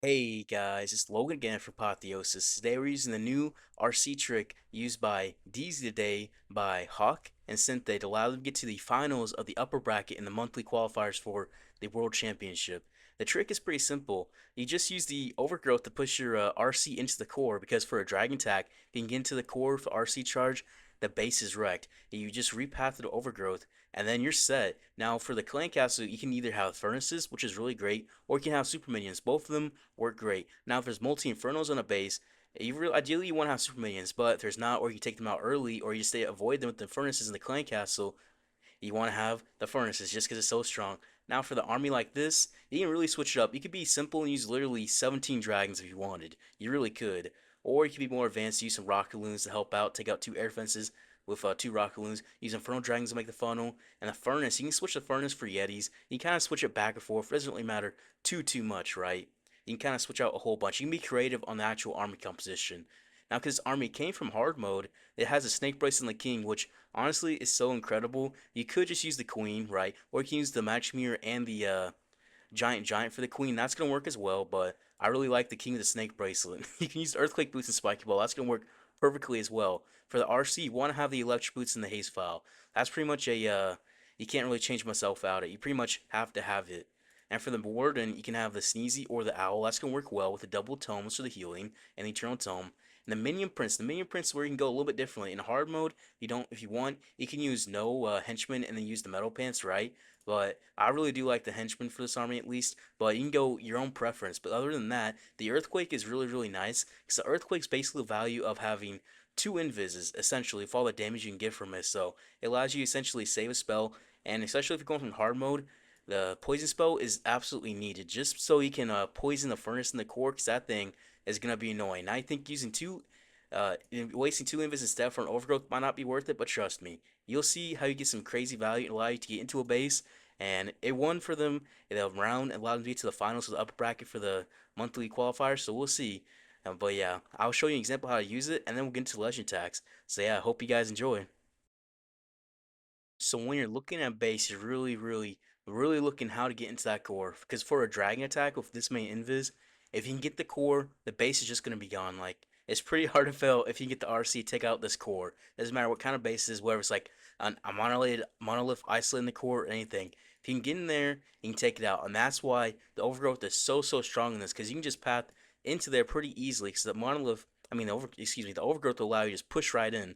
Hey guys, it's Logan again for Apotheosis. Today we're using the new RC trick used by DZ today by Hawk and Synthe to allow them to get to the finals of the upper bracket in the monthly qualifiers for the World Championship. The trick is pretty simple. You just use the overgrowth to push your RC into the core because for a dragon attack, if you can get into the core with RC charge, the base is wrecked. You just repath the overgrowth and then you're set. Now for the clan castle, you can either have furnaces, which is really great, or you can have super minions. Both of them work great. Now if there's multi infernos on a base, ideally you want to have super minions, but if there's not, or you take them out early, or you stay avoid them with the furnaces in the clan castle, you want to have the furnaces just because it's so strong. Now for the army like this, you can really switch it up. You could be simple and use literally 17 dragons if you wanted. You really could. Or you could be more advanced, use some rocket loons to help out, take out two air defenses with two rocket loons, use infernal dragons to make the funnel, and the furnace, you can switch the furnace for yetis. You can kind of switch it back and forth. It doesn't really matter too much, right? You can kind of switch out a whole bunch. You can be creative on the actual army composition. Now, because this army came from hard mode, it has a snake bracelet and the king, which honestly is so incredible. You could just use the queen, right? Or you can use the magic mirror and the giant for the queen. That's gonna work as well. But I really like the king of the snake bracelet. You can use earthquake boots and spiky ball. That's gonna work perfectly as well. For the RC, you want to have the electric boots and the haste file. That's pretty much a you can't really change myself out it. You pretty much have to have it. And for the warden, you can have the sneezy or the owl. That's gonna work well with the double tomes for the healing and the eternal tome. And the minion prince is where you can go a little bit differently. In hard mode, you don't, if you want, you can use no henchmen and then use the metal pants, right? But I really do like the henchmen for this army at least. But you can go your own preference. But other than that, the earthquake is really nice because the earthquake's basically the value of having two invises essentially for all the damage you can get from it. So it allows you to essentially save a spell, and especially if you're going from hard mode, the poison spell is absolutely needed just so you can poison the furnace in the core because that thing is gonna be annoying. Now I think using wasting two invis instead for an overgrowth might not be worth it, but trust me, you'll see how you get some crazy value and allow you to get into a base. And it won for them in the round and allowed them to get to the finals of the upper bracket for the monthly qualifier. So we'll see. But yeah, I'll show you an example how to use it, and then we'll get into legend attacks. So yeah, I hope you guys enjoy. So when you're looking at base, you're really looking how to get into that core. Because for a dragon attack with this many invis, if you can get the core, the base is just gonna be gone. Like it's pretty hard to fail if you get the RC take out this core. Doesn't matter what kind of base it is, whether it's like a monolith isolating the core or anything. If you can get in there, you can take it out, and that's why the overgrowth is so strong in this. Because you can just path into there pretty easily. Because the monolith, I mean the overgrowth will allow you to just push right in.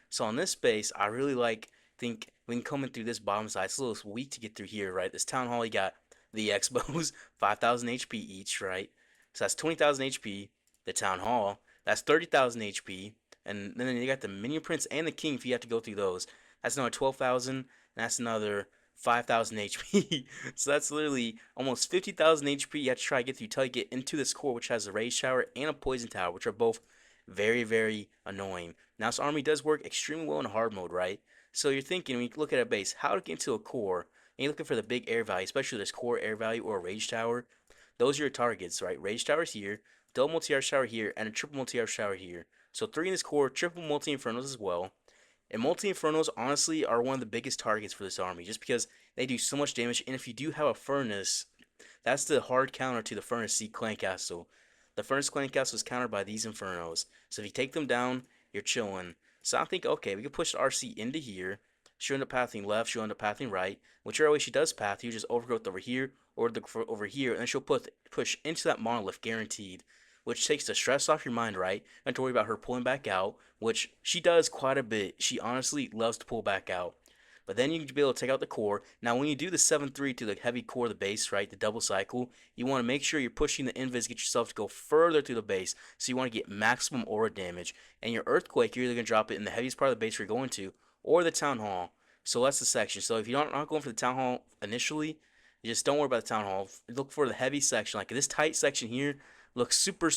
So on this base, I really think when coming through this bottom side, it's a little weak to get through here, right? This town hall, you got the expos, 5,000 HP each, right? So that's 20,000 HP. The town hall, that's 30,000 HP, and then you got the minion prince and the king. If you have to go through those, that's another 12,000, and that's another 5,000 HP. So that's literally almost 50,000 HP. You have to try to get through till you get into this core, which has a rage tower and a poison tower, which are both very annoying. Now, this army does work extremely well in hard mode, right? So you're thinking, when you look at a base, how to get into a core, and you're looking for the big air value, especially this core air value or a rage tower. Those are your targets, right? Rage towers here, double multi-arch tower here, and a triple multi-arch tower here. So three in this core, triple multi-infernos as well. And multi-infernos honestly are one of the biggest targets for this army, just because they do so much damage. And if you do have a furnace, that's the hard counter to the Furnace C Clan Castle. The Furnace Clan Castle is countered by these Infernos. So if you take them down, you're chilling. So I think, okay, we can push the RC into here. She'll end up pathing left, she'll end up pathing right. Whichever way she does path, you just overgrowth over here or over here, and then she'll push into that monolith guaranteed. Which takes the stress off your mind, right? And to worry about her pulling back out, which she does quite a bit. She honestly loves to pull back out. But then you can be able to take out the core. Now, when you do the 7-3 to the heavy core of the base, right, the double cycle, you want to make sure you're pushing the invis, get yourself to go further through the base. So you want to get maximum aura damage. And your earthquake, you're either going to drop it in the heaviest part of the base you're going to, or the town hall. So that's the section. So if you're not going for the town hall initially, just don't worry about the town hall. Look for the heavy section. Like this tight section here looks super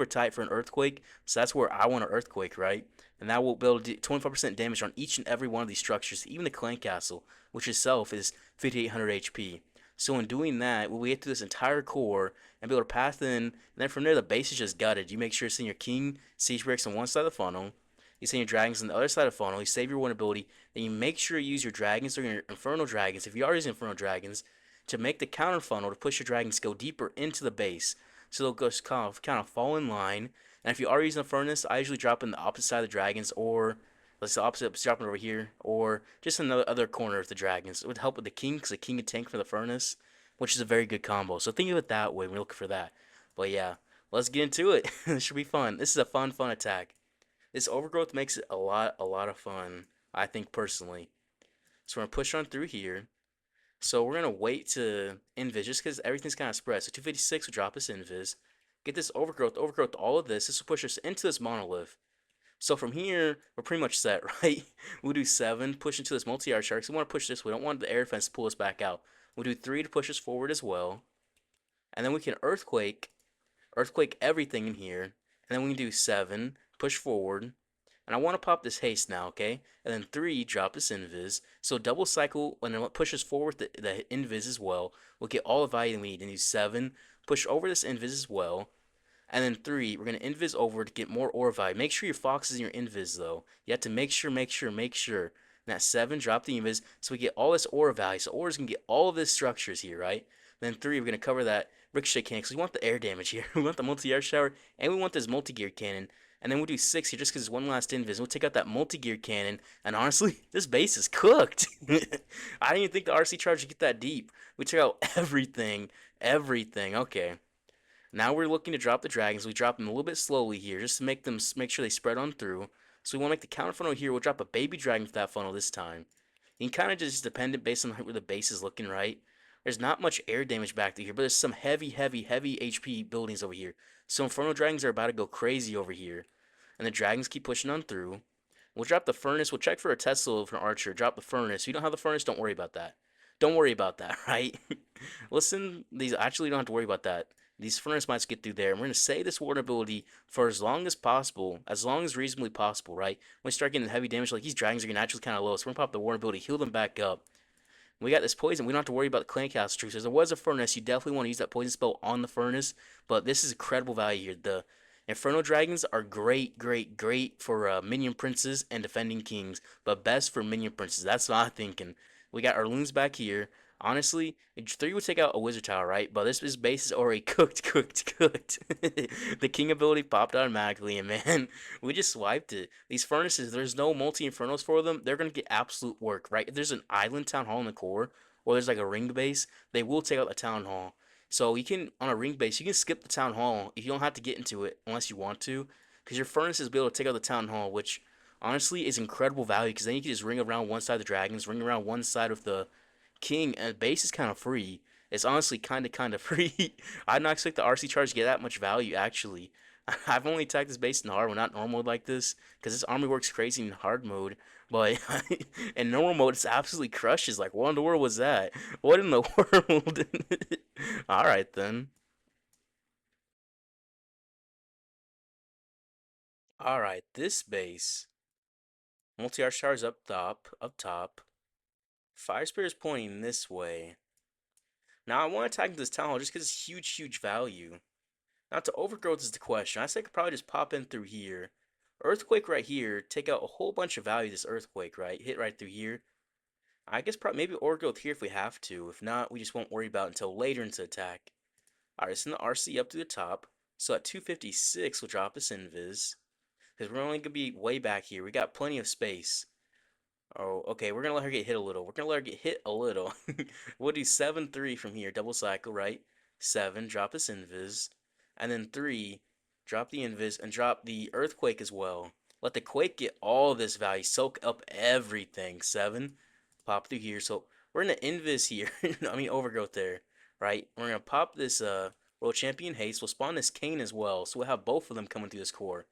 tight for an earthquake. So that's where I want an earthquake, right? And that will build 25% damage on each and every one of these structures, even the clan castle, which itself is 5,800 HP. So in doing that, we'll get through this entire core and be able to path in, and then from there the base is just gutted. You make sure to send your king siege breaks on one side of the funnel, you send your dragons on the other side of the funnel, you save your one ability, then you make sure you use your dragons or your infernal dragons, if you are using infernal dragons, to make the counter funnel to push your dragons to go deeper into the base. so they'll just kind of fall in line. And if you are using a furnace, I usually drop in the opposite side of the dragons, or let's say opposite, drop it over here, or just another other corner of the dragons. It would help with the king, because the king can tank for the furnace, which is a very good combo. So think of it that way when you're looking for that. But yeah, let's get into it. This should be fun. This is a fun attack. This overgrowth makes it a lot of fun, I think personally. So we're gonna push on through here. So we're gonna wait to invis just because everything's kind of spread. So 256 will drop us invis. Get this overgrowth, all of this. This will push us into this monolith. So from here, we're pretty much set, right? We'll do 7, push into this multi-yard shark. So we want to push this. We don't want the air defense to pull us back out. We'll do 3 to push us forward as well. And then we can earthquake everything in here. And then we can do 7, push forward. And I want to pop this haste now, okay? And then 3, drop this invis. So double cycle, and then push us forward the invis as well. We'll get all the value we need. And do 7, push over this invis as well. And then 3, we're going to invis over to get more ore value. Make sure your fox is in your invis, though. You have to make sure. And at 7, drop the invis so we get all this ore value. So ore is going to get all of this structures here, right? And then 3, we're going to cover that ricochet cannon because we want the air damage here. We want the multi-air shower, and we want this multi-gear cannon. And then we'll do 6 here just because it's one last invis. We'll take out that multi-gear cannon, and honestly, this base is cooked. I didn't even think the RC charge would get that deep. We took out everything. Okay. Now we're looking to drop the dragons. We drop them a little bit slowly here, just to make sure they spread on through. So we want to make the counter funnel here. We'll drop a baby dragon for that funnel this time. You can kind of just depend it based on where the base is looking, right? There's not much air damage back through here, but there's some heavy HP buildings over here. So Inferno Dragons are about to go crazy over here. And the dragons keep pushing on through. We'll drop the furnace. We'll check for a Tesla for an archer. Drop the furnace. If you don't have the furnace, don't worry about that. Don't worry about that, right? Listen, these actually don't have to worry about that. These furnace might get through there. And we're going to save this ward ability for as long as possible, as long as reasonably possible, right? When we start getting heavy damage, like these dragons are naturally kind of low, so we're going to pop the ward ability, heal them back up. We got this poison. We don't have to worry about the clan castle troops. If there was a furnace, you definitely want to use that poison spell on the furnace. But this is incredible value here. The Inferno Dragons are great for minion princes and defending kings, but best for minion princes. That's what I'm thinking. We got our loons back here. Honestly, 3 would take out a wizard tower, right? But this base is already cooked. The king ability popped automatically, and man, we just swiped it. These furnaces, there's no multi-infernos for them. They're gonna get absolute work, right? If there's an island town hall in the core, or there's like a ring base, they will take out the town hall. So you can, on a ring base, you can skip the town hall if you don't have to get into it unless you want to, because your furnaces will be able to take out the town hall, which honestly is incredible value, because then you can just ring around one side of the dragons, ring around one side of the king, and base is kind of free. It's honestly kind of free. I did not expect the RC charge to get that much value, actually. I've only attacked this base in hard, not normal mode like this, because this army works crazy in hard mode. But in normal mode, it's absolutely crushes. Like, what in the world was that? What in the world? Alright, then. Alright, this base. Multi-arch towers up top. Fire Spear is pointing this way. Now, I want to attack this town hall just because it's huge value. Now, to overgrowth is the question. I say I could probably just pop in through here. Earthquake right here, take out a whole bunch of value this earthquake, right? Hit right through here. I guess probably maybe overgrowth here if we have to. If not, we just won't worry about it until later into attack. Alright, send the RC up to the top. So at 256, we'll drop this invis. Because we're only going to be way back here. We got plenty of space. Oh, okay, we're going to let her get hit a little. We're going to let her get hit a little. We'll do 7-3 from here. Double cycle, right? 7, drop this invis. And then 3, drop the invis and drop the earthquake as well. Let the quake get all this value. Soak up everything. 7, pop through here. So we're going to invis here. I mean, overgrowth there, right? We're going to pop this world champion haste. We'll spawn this cane as well. So we'll have both of them coming through this core.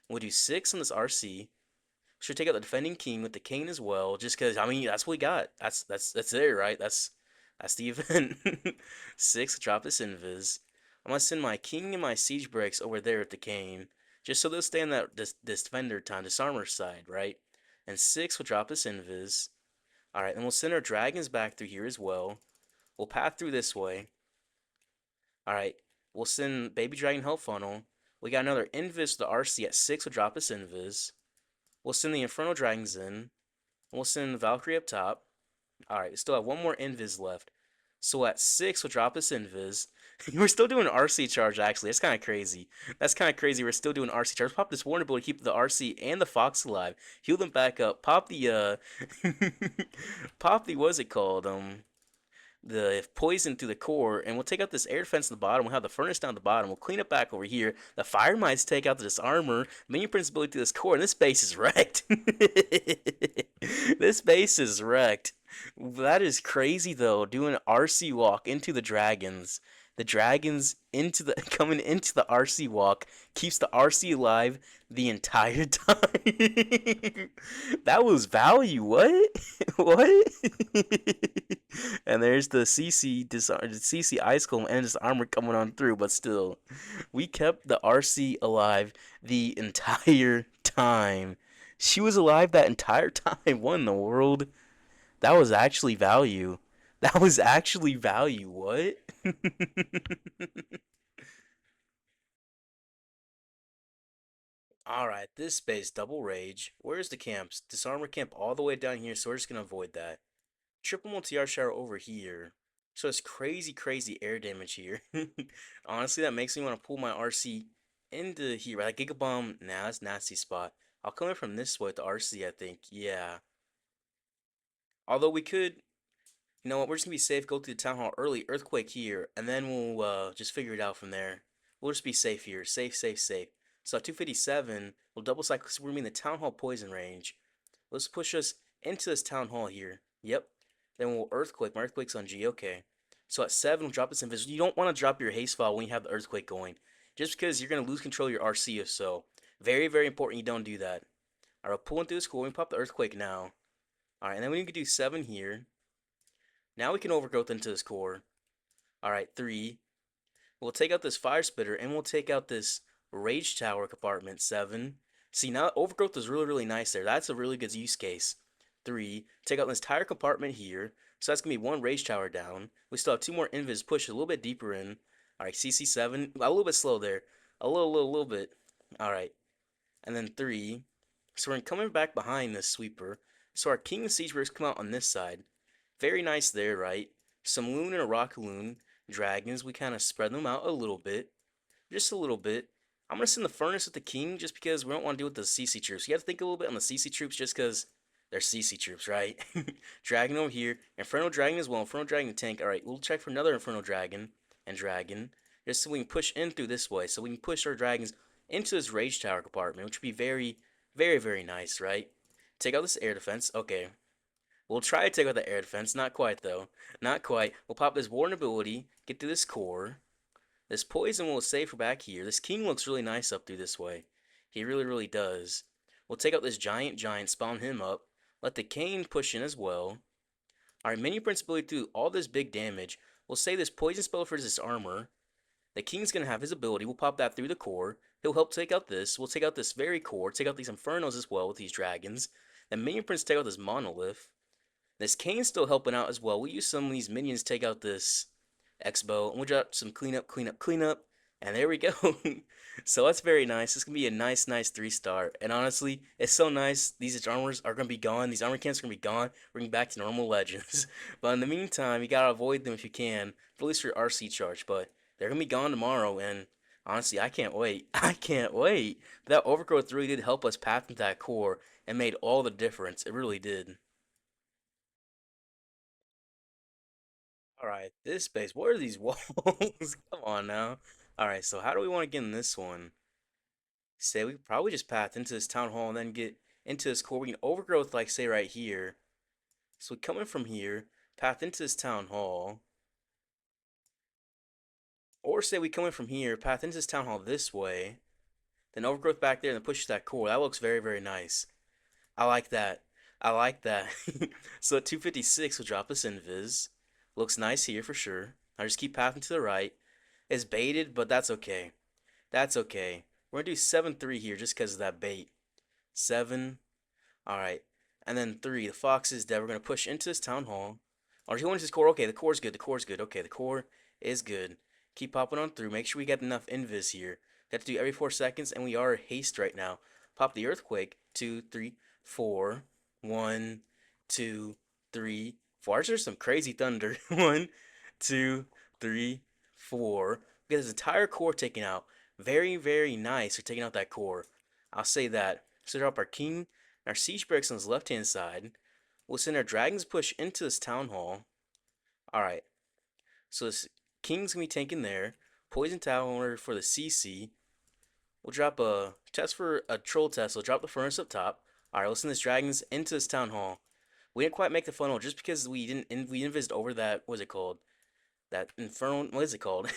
We'll do 6 on this RC. Should take out the defending king with the king as well, just because I mean that's what we got. That's there, right? That's the event. 6, drop this invis. I'm gonna send my king and my siege breaks over there at the cane, just so they'll stay on that this defender time, disarmer side, right? And 6 will drop this invis. All right, and we'll send our dragons back through here as well. We'll path through this way. All right, we'll send baby dragon help funnel. We got another invis to the RC at 6 will drop this invis. We'll send the Inferno Dragons in. We'll send Valkyrie up top. Alright, we still have one more Invis left. So at 6, we'll drop this Invis. We're still doing RC charge actually. That's kind of crazy. That's kind of crazy. We're still doing RC charge. Pop this Warner to keep the RC and the Fox alive. Heal them back up. Pop the pop the what's it called? The poison through the core, and we'll take out this air defense in the bottom. We'll have the furnace down the bottom. We'll clean it back over here. The fire mites take out this armor. Minion principality through this core, and this base is wrecked. This base is wrecked. That is crazy though. Doing an RC walk into the dragons. The dragons into the coming into the RC walk keeps the RC alive the entire time. That was value. What? What? And there's the CC ice column and his armor coming on through, but still, we kept the RC alive the entire time. She was alive that entire time. What in the world? That was actually value. That was actually value. What? All right, this space double rage. Where's the camps? Disarmor camp all the way down here, so we're just gonna avoid that. Triple multi-R shower over here. So it's crazy, crazy air damage here. Honestly, that makes me want to pull my RC into here. Right, Giga Bomb. Nah, that's nasty spot. I'll come in from this way with the RC, I think. Yeah. Although we could, you know what? We're just gonna be safe. Go to the town hall early. Earthquake here, and then we'll just figure it out from there. We'll just be safe here. Safe, safe, safe. So at 257, we'll double cycle. So we're in the town hall poison range. Let's push us into this town hall here. Yep. Then we'll earthquake. My earthquake's on G. Okay. So at 7, we'll drop this invisible. You don't want to drop your haste file when you have the earthquake going, just because you're gonna lose control of your RC if so. Very, very important you don't do that. All right, pulling through this core. We pop the earthquake now. All right, and then we can do 7 here. Now we can overgrowth into this core. All right, 3. We'll take out this fire spitter and we'll take out this rage tower compartment. 7. See, now overgrowth is really, really nice there. That's a really good use case. 3. Take out this entire compartment here. So that's gonna be 1 rage tower down. We still have 2 more invis push a little bit deeper in. All right, CC7. A little bit slow there. A little bit. All right, and then 3. So we're coming back behind this sweeper. So our king and siege breakers come out on this side. Very nice there, right? Some loon and a rock loon dragons. We kind of spread them out a little bit, just a little bit. I'm gonna send the furnace with the king just because we don't want to deal with the CC troops. You have to think a little bit on the CC troops just because they're CC troops, right? Dragon over here, Inferno Dragon as well. Inferno Dragon tank. All right, we'll check for another Inferno Dragon and Dragon just so we can push in through this way, so we can push our dragons into this Rage Tower compartment, which would be very, very, very nice, right? Take out this air defense. Okay, we'll try to take out the air defense. Not quite, though. Not quite. We'll pop this Warden ability, get through this core. This poison will save for back here. This king looks really nice up through this way. He really, really does. We'll take out this giant, spawn him up. Let the Kane push in as well. Alright, minion prince ability to do all this big damage. We'll say this poison spell for this armor. The king's gonna have his ability. We'll pop that through the core. He'll help take out this. We'll take out this very core. Take out these infernos as well with these dragons. Then minion prince take out this monolith. This Kane's still helping out as well. We use some of these minions to take out this Expo, and we'll drop some cleanup, cleanup, cleanup, and there we go. So that's very nice. It's gonna be a nice, nice 3-star. And honestly, it's so nice. These armors are gonna be gone. These armor camps are gonna be gone. We're going back to normal legends. But in the meantime, you gotta avoid them if you can, at least for your RC charge. But they're gonna be gone tomorrow, and honestly, I can't wait. I can't wait. That overgrowth really did help us path into that core and made all the difference. It really did. All right, this space. What are these walls? Come on now. All right, so how do we want to get in this one? Say we could probably just path into this town hall and then get into this core. We can overgrowth, like say right here. So we come in from here, path into this town hall, or say we come in from here, path into this town hall this way, then overgrowth back there and then push that core. That looks very, very nice. I like that. I like that. So at 256, we'll drop this invis. Looks nice here for sure. I just keep pathing to the right. It's baited, but that's okay. That's okay. We're gonna do 7-3 here just because of that bait. 7. Alright. And then 3. The fox is dead. We're gonna push into this town hall. Or he wants his core. Okay, the core's good. The core's good. Okay, the core is good. Keep popping on through. Make sure we get enough invis here. We have to do every 4 seconds, and we are haste right now. Pop the earthquake. 2, 3, 4. 1, 2, 3, 4. There's some crazy thunder. 1, 2, 3, 4. We get his entire core taken out. Very, very nice for taking out that core. I'll say that. So drop our king and our siege barracks on his left hand side. We'll send our dragons push into this town hall. Alright, so this king's gonna be taken there. Poison tower for the CC. We'll drop a test for a troll test. We'll drop the furnace up top. Alright, let's send this dragons into this town hall. We didn't quite make the funnel just because we didn't visit over that, what's it called? That infernal, what is it called?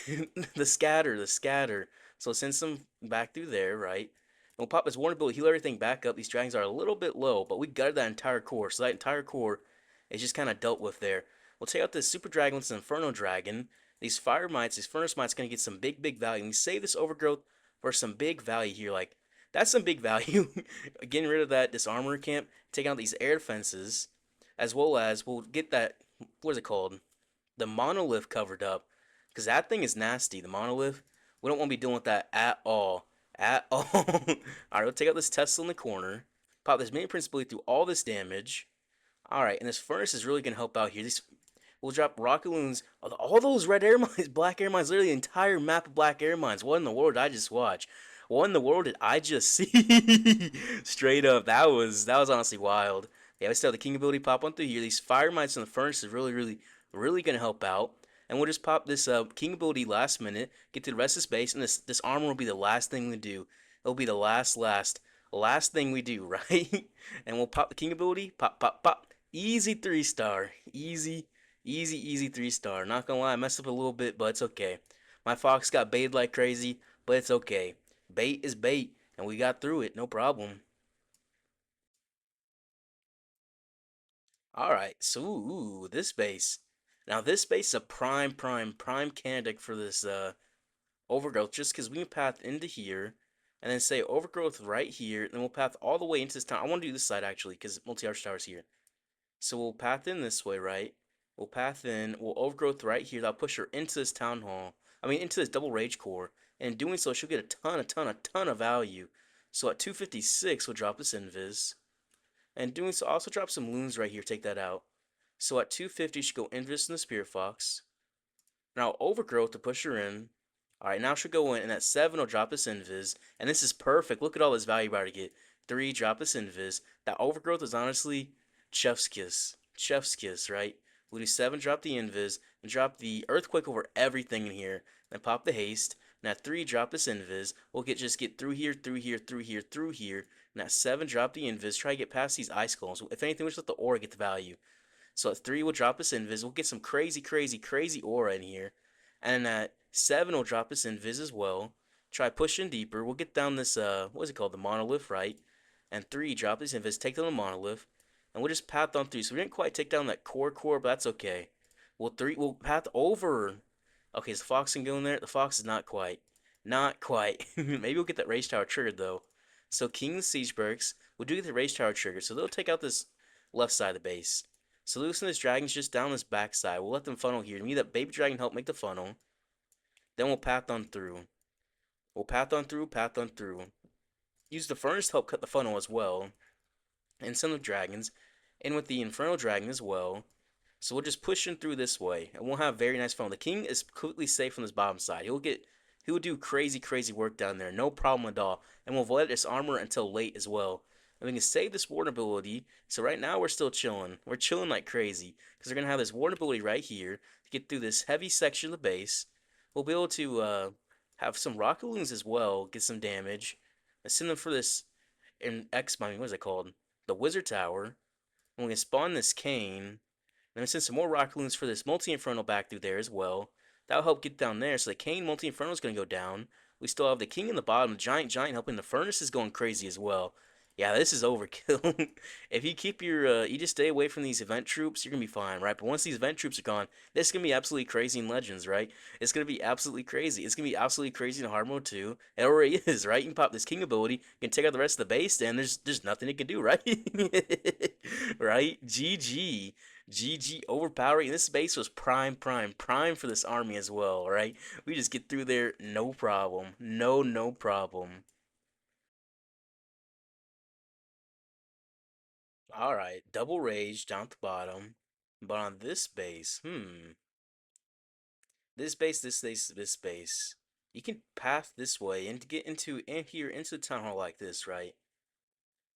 the scatter. So send some back through there, right? And we'll pop this warning ability, heal everything back up. These dragons are a little bit low, but we gutted that entire core. So that entire core is just kind of dealt with there. We'll take out this super dragon with this inferno dragon. These fire mites, these furnace mites, gonna get some big, big value. And we save this overgrowth for some big value here. Like that's some big value. Getting rid of that disarmor camp, taking out these air defenses, as well as we'll get that. What is it called? The monolith covered up because that thing is nasty. The monolith, we don't want to be dealing with that at all. At all. All right, we'll take out this Tesla in the corner. Pop this mini principally through all this damage. All right, and this furnace is really going to help out here. This We'll drop rocket loons. All those red air mines, black air mines, literally the entire map of black air mines. What in the world did I just watch? What in the world did I just see? Straight up, that was honestly wild. Yeah, we still have the king ability pop on through here. These fire mines in the furnace is really, really, really gonna help out. And we'll just pop this king ability last minute, get to the rest of space, and this armor will be the last thing we do. It'll be the last thing we do, right? And we'll pop the king ability, pop, pop, pop. Easy 3-star, easy 3-star. Not gonna lie, I messed up a little bit, but it's okay. My fox got baited like crazy, but it's okay. Bait is bait, and we got through it, no problem. Alright, so this base. Now this base is a prime candidate for this overgrowth, just because we can path into here, and then say overgrowth right here, and then we'll path all the way into this town. I want to do this side actually, because multi-arch tower's here. So we'll path in this way, right? We'll path in, we'll overgrowth right here. That'll push her into this town hall. I mean, into this double rage core. And in doing so, she'll get a ton of value. So at 256, we'll drop this invis. And doing so, also drop some loons right here. Take that out. So at 250, she go invis in the Spirit Fox. Now overgrowth to push her in. Alright, now she'll go in, and at 7 will drop this invis. And this is perfect. Look at all this value we're about to get. 3, drop this invis. That overgrowth is honestly chef's kiss. Chef's kiss, right? We'll do 7, drop the invis, and drop the earthquake over everything in here. Then pop the haste. And at 3, drop this invis. We'll just get through here, through here, through here, through here. And at 7, drop the invis. Try to get past these ice golems. If anything, we'll just let the aura get the value. So at 3, we'll drop us invis. We'll get some crazy aura in here. And then at 7, we'll drop us invis as well. Try pushing deeper. We'll get down this, what is it called? The monolith, right? And 3, drop this invis. Take down the monolith. And we'll just path on through. So we didn't quite take down that core, but that's okay. We'll path over. Okay, is the fox can go in there? The fox is not quite. Not quite. Maybe we'll get that rage tower triggered, though. So King Siege Barracks, we'll do get the rage tower triggered. So they'll take out this left side of the base. So loosen this dragon's just down this backside. We'll let them funnel here. We need that baby dragon help make the funnel. Then we'll path on through. We'll path on through. Use the furnace to help cut the funnel as well. And send the dragons. And with the infernal dragon as well. So we'll just push in through this way, and we'll have very nice fun. The king is completely safe on this bottom side. He'll do crazy work down there, no problem at all. And we'll avoid this armor until late as well. And we can save this ward ability. So right now we're still chilling. We're chilling like crazy because we're gonna have this ward ability right here to get through this heavy section of the base. We'll be able to have some rocket loons as well, get some damage. And send them for this in X mining. What is it called? The wizard tower. And we can spawn this cane. Then we send some more rock loons for this multi-inferno back through there as well. That'll help get down there. So the Kane multi-inferno is going to go down. We still have the king in the bottom, the giant helping. The furnace is going crazy as well. Yeah, this is overkill. If you keep you just stay away from these event troops, you're gonna be fine, right? But once these event troops are gone, this is gonna be absolutely crazy in Legends, right? It's gonna be absolutely crazy. It's gonna be absolutely crazy in hard mode too. It already is, right? You can pop this king ability, you can take out the rest of the base, and there's nothing it can do, right? Right? GG overpowering. This base was prime for this army as well, right? We just get through there, no problem. No problem. Alright, double rage down at the bottom. But on this base, This base, this base, this base. You can path this way and get into in here into the town hall like this, right?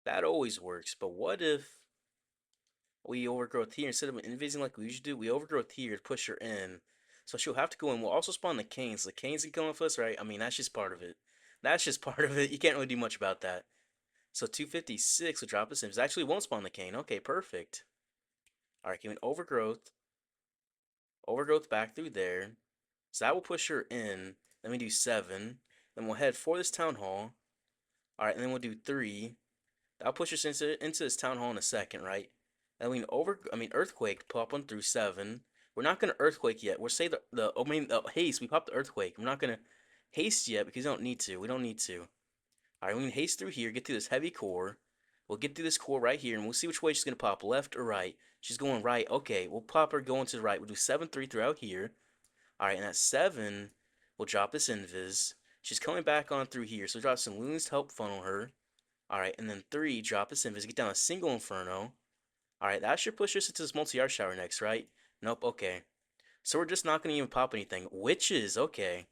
That always works. But what if we overgrowth here instead of invising like we usually do? We overgrowth here to push her in, so she'll have to go in. We'll also spawn the canes. The canes can come with us, right? I mean, that's just part of it. That's just part of it. You can't really do much about that. So 256 will drop us in. It actually won't spawn the cane. Okay, perfect. All right, give me overgrowth. Overgrowth back through there. So that will push her in. Then we do 7. Then we'll head for this town hall. All right, and then we'll do 3. That'll push us into this town hall in a second, right? And earthquake pop on through 7. We're not gonna earthquake yet. We'll say the haste. We pop the earthquake. We're not gonna haste yet because we don't need to. We don't need to. All right, we can haste through here. Get through this heavy core. We'll get through this core right here, and we'll see which way she's gonna pop, left or right. She's going right. Okay, we'll pop her going to the right. We'll do 7-3 throughout here. All right, and at 7, we'll drop this invis. She's coming back on through here, so we'll drop some loons to help funnel her. All right, and then 3, drop this invis, get down a single inferno. All right, that should push us into this multi-art shower next, right? Nope, okay. So we're just not going to even pop anything. Witches, okay.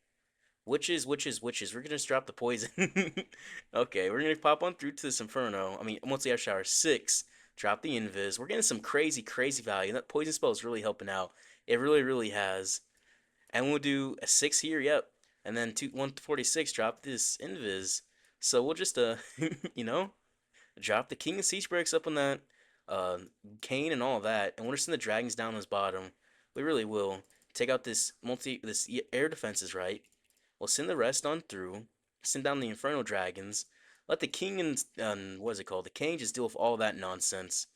Witches, witches, witches. We're going to just drop the poison. Okay, we're going to pop on through to this inferno. I mean, multi-art shower. 6, drop the invis. We're getting some crazy, crazy value. That poison spell is really helping out. It really, really has. And we'll do a 6 here, yep. And then 146, drop this invis. So we'll just, you know, drop the King of Siege Breaks up on that, uh, Kane and all of that, and we'll just send the dragons down his bottom. We really will. Take out this air defenses, right? We'll send the rest on through, send down the Inferno Dragons, let the King and what is it called? The King just deal with all that nonsense.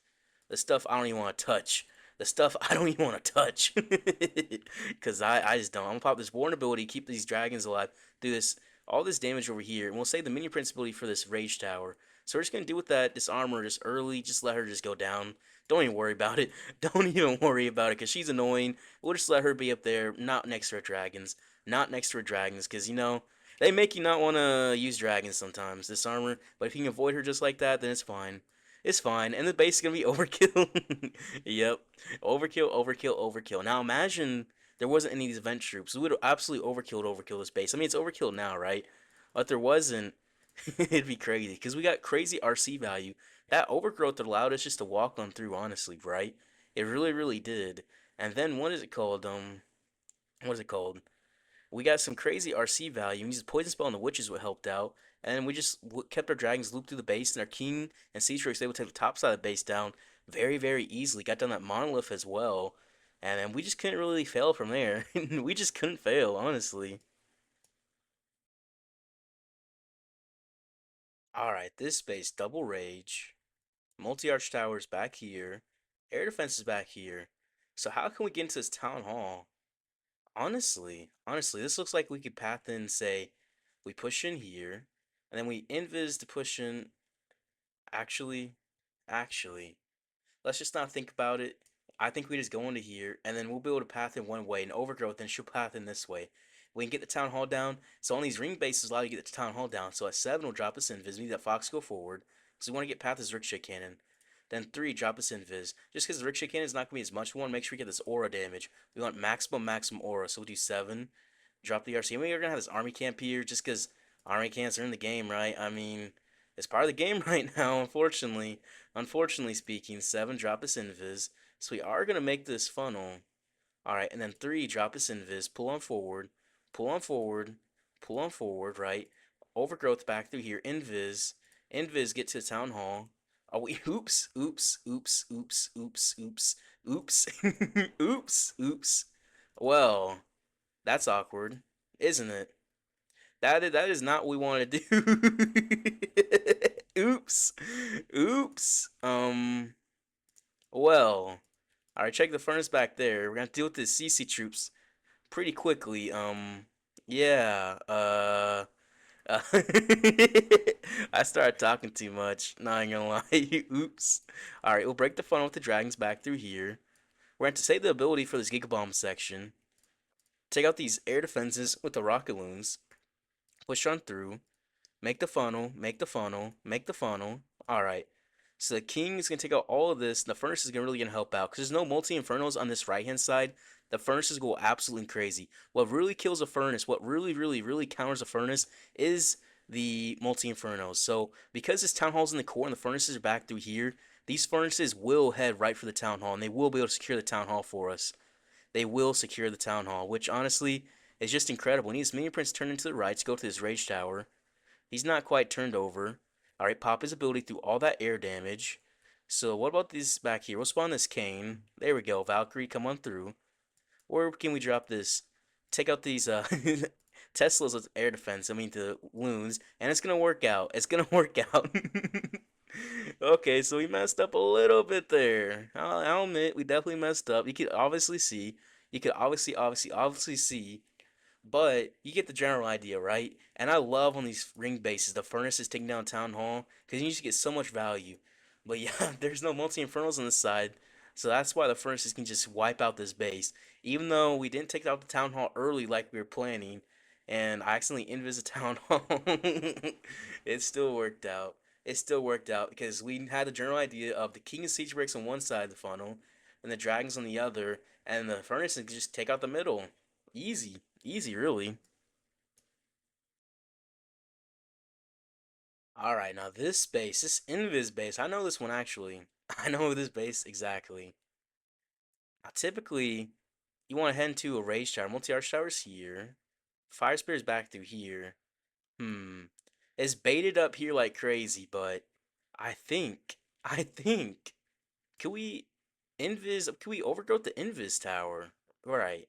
The stuff I don't even want to touch. The stuff I don't even want to touch. Because I just don't. I'm going to pop this Warren ability, keep these dragons alive, do this, all this damage over here, and we'll save the Minion Prince ability for this Rage Tower. So we're just going to deal with that, this armor just early, just let her just go down. Don't even worry about it. Don't even worry about it, because she's annoying. We'll just let her be up there, not next to her dragons. Not next to her dragons, because, you know, they make you not want to use dragons sometimes, this armor. But if you can avoid her just like that, then it's fine. It's fine, and the base is gonna be overkill. Yep, overkill, overkill, overkill. Now imagine there wasn't any of these event troops. We would have absolutely overkill this base. I mean, it's overkill now, right? But there wasn't, it'd be crazy because we got crazy RC value. That overgrowth allowed us just to walk on through, honestly, right? It really, really did. And then what is it called? What is it called? We got some crazy RC value. We used Poison Spell on the Witches, what helped out. And we just kept our dragons looped through the base, and our King and Siege Ricks able to take the top side of the base down very, very easily. Got down that Monolith as well. And then we just couldn't really fail from there. We just couldn't fail, honestly. Alright, this base, double rage. Multi-arch towers back here. Air defense is back here. So how can we get into this town hall? Honestly, this looks like we could path in, say, we push in here, and then we invis to push in. Actually, actually, let's just not think about it. I think we just go into here, and then we'll be able to path in one way, and overgrowth, and she'll path in this way. We can get the town hall down. So on these ring bases allow you to get the town hall down. So at 7, we'll drop us invis. We need that fox go forward. So we want to get past this ricochet cannon. Then 3, drop us invis. Just because the ricochet cannon is not going to be as much, we want to make sure we get this aura damage. We want maximum aura. So we'll do 7. Drop the RC. We're going to have this army camp here just because army camps are in the game, right? I mean, it's part of the game right now, unfortunately. Unfortunately speaking. 7, drop us invis. So we are going to make this funnel. Alright, and then 3, drop us invis. Pull on forward. Pull on forward. Pull on forward, right? Overgrowth back through here. Invis. Invis, get to the town hall. Oh, we, oops, oops, oops, oops, oops, oops, oops, oops, oops. Well, that's awkward, isn't it? That is not what we want to do. Oops. Oops. Well. Alright, check the furnace back there. We're gonna deal with the CC troops pretty quickly. Yeah. Uh I started talking too much. Not even gonna lie. Oops. Alright, we'll break the funnel with the dragons back through here. We're going to save the ability for this Giga Bomb section. Take out these air defenses with the rocket loons. Push on through. Make the funnel. Make the funnel. Make the funnel. Alright. So the king is gonna take out all of this. And the furnace is gonna really gonna help out because there's no multi infernos on this right hand side. The furnaces go absolutely crazy. What really kills a furnace, what really counters a furnace, is the multi infernos. So because this town hall's in the core and the furnaces are back through here, these furnaces will head right for the town hall and they will be able to secure the town hall for us. They will secure the town hall, which honestly is just incredible. He needs Minion Prince turned into the right to go to his rage tower. He's not quite turned over. All right, pop his ability through all that air damage. So what about this back here? We'll spawn this Kane. There we go. Valkyrie, come on through. Or can we drop this? Take out these Teslas with air defense. I mean the Loons, and it's gonna work out. It's gonna work out. Okay, so we messed up a little bit there. I'll admit we definitely messed up. You could obviously see. You could obviously see, but you get the general idea, right? And I love on these ring bases, the furnace is taking down Town Hall, because you just get so much value. But yeah, there's no multi-infernals on this side, so that's why the furnaces can just wipe out this base. Even though we didn't take out the Town Hall early like we were planning, and I accidentally invis the Town Hall, it still worked out. It still worked out because we had the general idea of the King of Siege Breaks on one side of the funnel, and the Dragons on the other, and the furnace can just take out the middle. Easy. Easy, really. Alright, now this base, this Invis base, I know this one actually. I know this base exactly. Now, typically, you want to head into a rage tower. Multi-arch tower's here. Fire Spirit's back through here. Hmm. It's baited up here like crazy, but I think, can we can we overgrowth the Invis tower? Alright.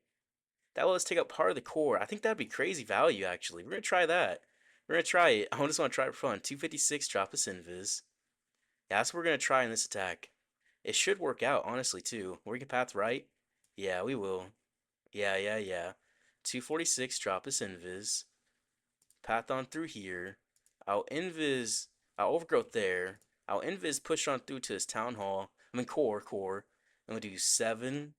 That will let us take out part of the core. I think that'd be crazy value, actually. We're gonna try that. We're gonna try it. I just want to try it for fun. 256, drop us invis. Yeah, that's what we're gonna try in this attack. It should work out, honestly, too. We get path right. Yeah, we will. Yeah. 246, drop us invis. Path on through here. I'll invis. I'll overgrowth there. I'll invis push on through to this town hall. I mean core. And we'll do 7.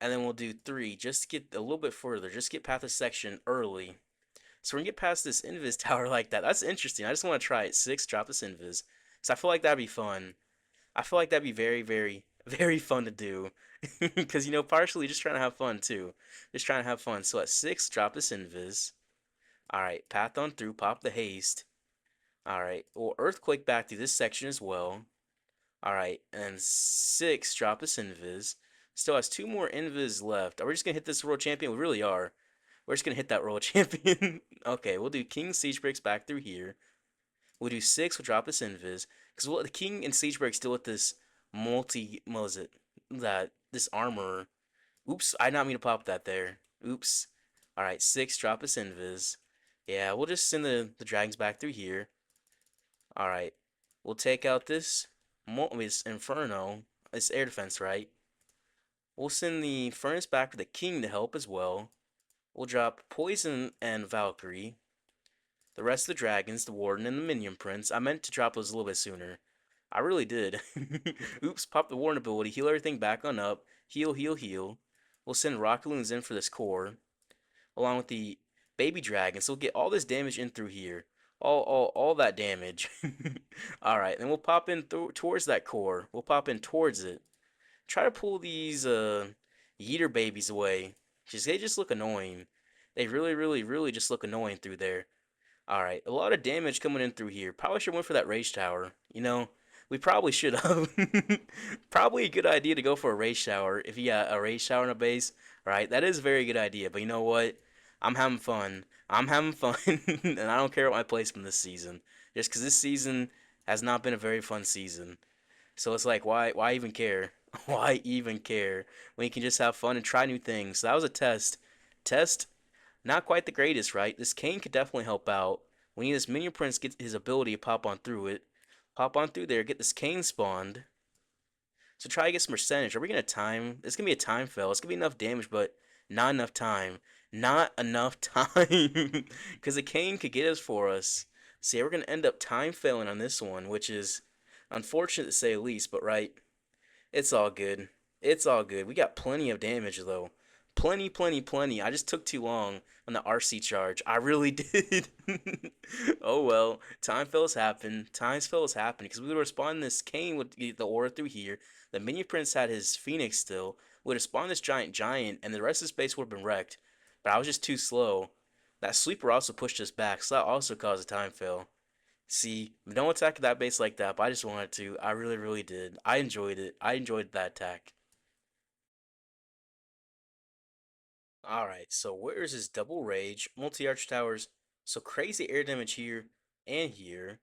And then we'll do 3 just to get a little bit further. Just get past this section early. So we're gonna get past this invis tower like that. That's interesting. I just want to try it. 6, drop this invis. So I feel like that'd be fun. I feel like that'd be very fun to do. Because, partially just trying to have fun too. Just trying to have fun. So at 6, drop this invis. Alright, path on through, pop the haste. Alright, well, earthquake back through this section as well. Alright, and 6, drop this invis. Still has 2 more invis left. Are we just gonna hit this world champion? We really are. We're just gonna hit that world champion. Okay, we'll do King Siege Breaks back through here. We'll do 6, we'll drop this invis. Because the King and Siege Break still with this what was it? This armor. Oops, I did not mean to pop that there. Oops. Alright, 6, drop this invis. Yeah, we'll just send the dragons back through here. Alright. We'll take out this Inferno. It's air defense, right? We'll send the Furnace back for the King to help as well. We'll drop Poison and Valkyrie. The rest of the dragons, the Warden, and the Minion Prince. I meant to drop those a little bit sooner. I really did. Oops, pop the Warden ability, heal everything back on up. Heal. We'll send Rocket Loons in for this core, along with the baby dragon. So we'll get all this damage in through here. All that damage. Alright, then we'll pop in towards that core. We'll pop in towards it. Try to pull these Yeeter babies away. They just look annoying. They really just look annoying through there. Alright, a lot of damage coming in through here. Probably should have went for that rage tower. We probably should have. Probably a good idea to go for a rage tower if you got a rage tower in a base. Right, that is a very good idea. But you know what? I'm having fun. I'm having fun, and I don't care about my placement this season. Just because this season has not been a very fun season. So it's like, why even care? Why even care when you can just have fun and try new things? So that was a test. Test, not quite the greatest, right? This Kane could definitely help out. We need this Minion Prince get his ability to pop on through it. Pop on through there, get this Kane spawned. So try to get some percentage. Are we gonna time? It's gonna be a time fail. It's gonna be enough damage, but not enough time. Not enough time. Because the Kane could get us for us. See, we're gonna end up time failing on this one, which is unfortunate to say the least, but right. It's all good. It's all good. We got plenty of damage though. Plenty, plenty, plenty. I just took too long on the RC charge. I really did. Oh well, time fails happen. Times fails happen because we would respond this Kane would get the aura through here. The minion prince had his phoenix still. We would have spawned this giant, and the rest of the space would have been wrecked. But I was just too slow. That sleeper also pushed us back, so that also caused a time fail. See, don't attack that base like that, but I just wanted to. I really, really did. I enjoyed it. I enjoyed that attack. Alright, so where is his double rage, multi-arch towers? So crazy air damage here and here.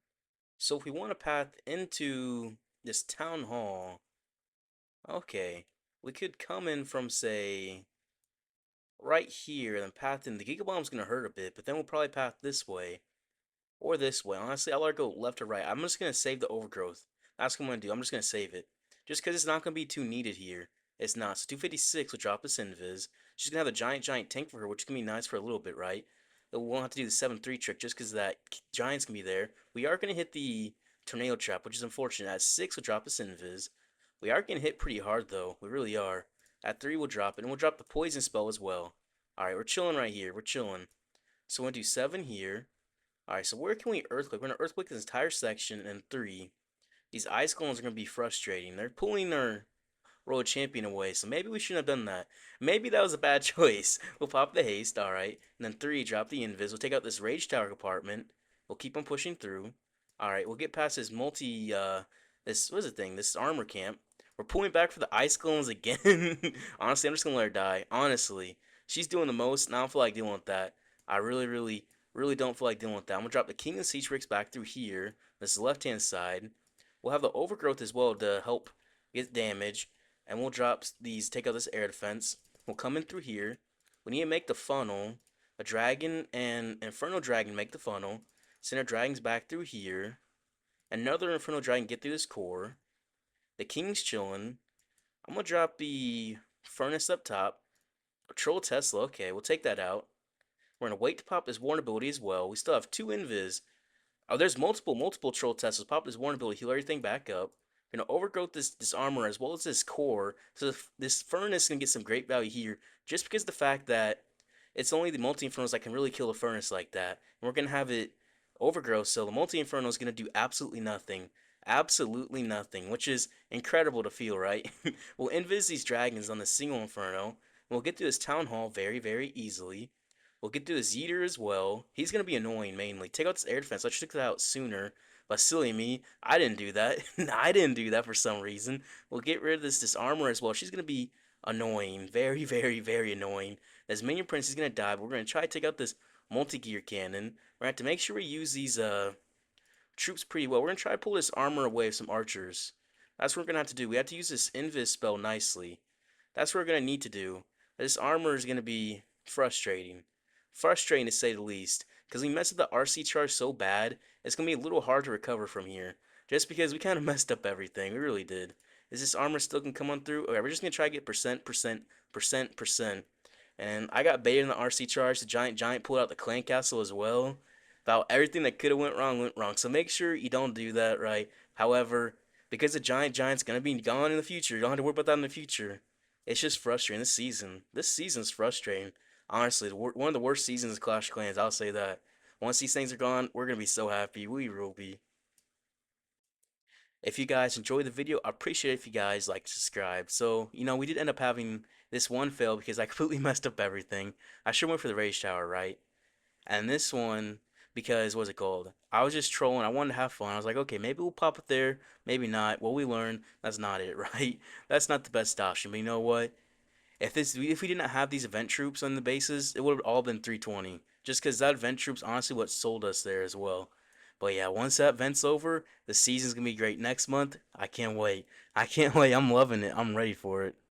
So if we want to path into this town hall, okay, we could come in from, say, right here and path in. The Giga Bomb's gonna hurt a bit, but then we'll probably path this way. Or this way. Honestly, I'll either go left or right. I'm just going to save the overgrowth. That's what I'm going to do. I'm just going to save it. Just because it's not going to be too needed here. It's not. So 256 will drop us invis. She's going to have a giant tank for her, which is going to be nice for a little bit, right? Then we won't have to do the 7-3 trick just because that giant's going to be there. We are going to hit the tornado trap, which is unfortunate. At 6 will drop us invis. We are going to hit pretty hard, though. We really are. At 3 we'll drop it. And we'll drop the poison spell as well. Alright, we're chilling right here. We're chilling. So we're going to do 7 here. Alright, so where can we earthquake? We're gonna earthquake this entire section in 3. These ice golems are gonna be frustrating. They're pulling our royal champion away, so maybe we shouldn't have done that. Maybe that was a bad choice. We'll pop the haste, alright. And then 3, drop the invis. We'll take out this rage tower compartment. We'll keep on pushing through. Alright, we'll get past this this, what is the thing? This armor camp. We're pulling back for the ice golems again. Honestly, I'm just gonna let her die. Honestly. She's doing the most, and I don't feel like dealing with that. I really, really, really don't feel like dealing with that. I'm gonna drop the King and Siege Bricks back through here. This left-hand side. We'll have the overgrowth as well to help get damage. And we'll drop these, take out this air defense. We'll come in through here. We need to make the funnel. A dragon and Inferno Dragon make the funnel. Send our dragons back through here. Another Inferno Dragon get through this core. The King's chilling. I'm gonna drop the Furnace up top. Troll Tesla, okay, we'll take that out. We're gonna wait to pop this Warn ability as well. We still have 2 invis. Oh, there's multiple Troll Teslas. Pop this Warn ability, heal everything back up. We're gonna overgrowth this armor as well as this core. So this furnace is gonna get some great value here, just because of the fact that it's only the multi infernos that can really kill a furnace like that. And we're gonna have it overgrowth, so the multi inferno is gonna do absolutely nothing. Absolutely nothing, which is incredible to feel, right? We'll invis these dragons on the single inferno. We'll get through this town hall very, very easily. We'll get through the Zeter as well. He's going to be annoying mainly. Take out this air defense. I should have took that out sooner. But silly me, I didn't do that. I didn't do that for some reason. We'll get rid of this armor as well. She's going to be annoying. Very, very, very annoying. This minion prince is going to die, but we're going to try to take out this multi-gear cannon. We're going to have to make sure we use these troops pretty well. We're going to try to pull this armor away with some archers. That's what we're going to have to do. We have to use this invis spell nicely. That's what we're going to need to do. This armor is going to be frustrating. Frustrating to say the least. Because we messed up the RC charge so bad, it's going to be a little hard to recover from here. Just because we kind of messed up everything. We really did. Is this armor still going to come on through? Okay, we're just going to try to get percent. And I got baited in the RC charge. The giant pulled out the clan castle as well. About everything that could have went wrong. So make sure you don't do that, right? However, because the giant's going to be gone in the future, you don't have to worry about that in the future. It's just frustrating this season. This season's frustrating. Honestly, one of the worst seasons of Clash of Clans, I'll say that. Once these things are gone, we're going to be so happy. We will be. If you guys enjoyed the video, I appreciate it if you guys like subscribe. So, we did end up having this one fail because I completely messed up everything. I should went for the Rage Tower, right? And this one, because, what's it called? I was just trolling. I wanted to have fun. I was like, okay, maybe we'll pop it there. Maybe not. Well, we learned that's not it, right? That's not the best option. But you know what? If we did not have these event troops on the bases, it would have all been 320. Just because that event troops honestly what sold us there as well. But yeah, once that event's over, the season's gonna be great next month. I can't wait. I can't wait. I'm loving it. I'm ready for it.